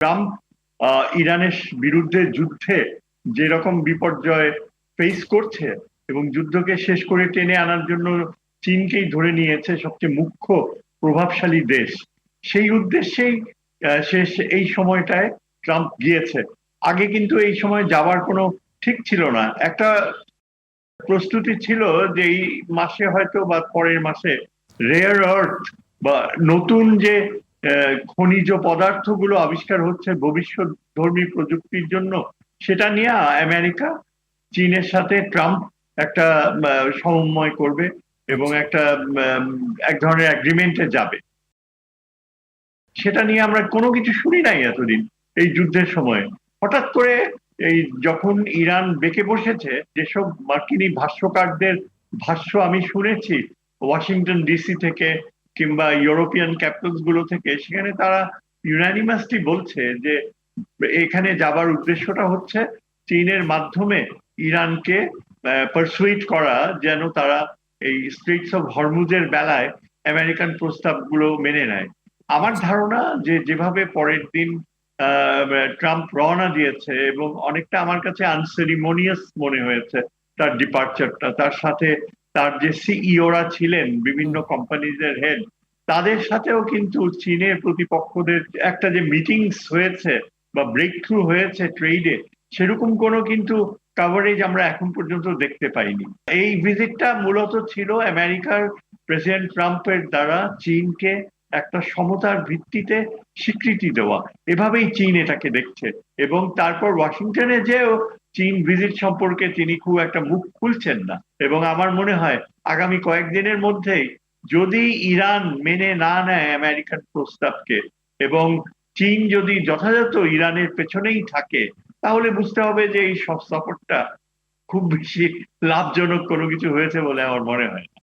Trump ইরানের বিরুদ্ধে যুদ্ধে যেরকম বিপর্যয় ফেস করছে এবং যুদ্ধকে শেষ করে টেনে আনার জন্য চীনকেই ধরে নিয়েছে সবচেয়ে মুখ্য প্রভাবশালী দেশ, সেই উদ্দেশ্যেই শেষ এই সময়টায় ট্রাম্প গিয়েছে। আগে কিন্তু এই সময় যাওয়ার কোনো ঠিক ছিল না। একটা প্রস্তুতি ছিল যে এই মাসে হয়তো বা পরের মাসে রেয়ার আর্থ বা নতুন যে খনিজ পদার্থগুলো আবিষ্কার হচ্ছে ভবিষ্যৎ ধর্মী প্রযুক্তির জন্য, সেটা নিয়ে আমেরিকা চীনের সাথে ট্রাম্প একটা সমন্বয় করবে এবং আচ্ছা। একটা এক ধরনের এগ্রিমেন্টে যাবে। সেটা নিয়ে আমরা কোনো কিছু শুনি নাই এতদিন। এই যুদ্ধের সময় হঠাৎ করে এই যখন ইরান বেঁকে বসেছে, যেসব মার্কিনী ভাষ্যকারদের ভাষ্য আমি শুনেছি ওয়াশিংটন ডিসি থেকে কিংবা ইউরোপিয়ান ক্যাপিটালস গুলো থেকে, সেখানে তারা ইউনানিমাসলি বলছে যে এখানে যাবার উদ্দেশ্যটা হচ্ছে চীনের মাধ্যমে ইরানকে পারসুইট করা যেন তারা এই স্ট্রেটস অফ হরমুজের বেলায় আমেরিকান প্রস্তাবগুলো মেনে নেয়। আমার আচ্ছা। ধারণা যে যেভাবে পরের দিন ট্রাম্প রওনা দিয়েছে এবং অনেকটা আমার কাছে আনসেরিমোনিয়াস মনে হয়েছে তার ডিপার্চারটা, তার সাথে তার যে সিইওরা ছিলেন বিভিন্ন হুম। কোম্পানিজের হেড, তাদের সাথেও কিন্তু চীনের প্রতিপক্ষদের একটা যে মিটিংস হয়েছে বা ব্রেক থ্রু হয়েছে ট্রেডে, সেরকম কোনো কিন্তু কাভারেজ আমরা এখন পর্যন্ত দেখতে পাইনি। এই ভিজিটটা মূলত ছিল আমেরিকার প্রেসিডেন্ট ট্রাম্পের দ্বারা চীনকে একটা সমতার ভিত্তিতে স্বীকৃতি দেওয়া, এভাবেই চীন এটাকে দেখছে। এবং তারপর ওয়াশিংটনে যেও চীন ভিজিট সম্পর্কে তিনি খুব একটা মুখ খুলছেন না। এবং আমার মনে হয় আগামী কয়েকদিনের মধ্যেই যদি ইরান মেনে না নেয় আমেরিকান প্রস্তাবকে এবং চীন যদি যথাযথ ইরানের পেছনেই থাকে, তাহলে বুঝতে হবে যে এই সব সফরটা খুব বেশি লাভজনক কোনো কিছু হয়েছে বলে আমার মনে হয় না।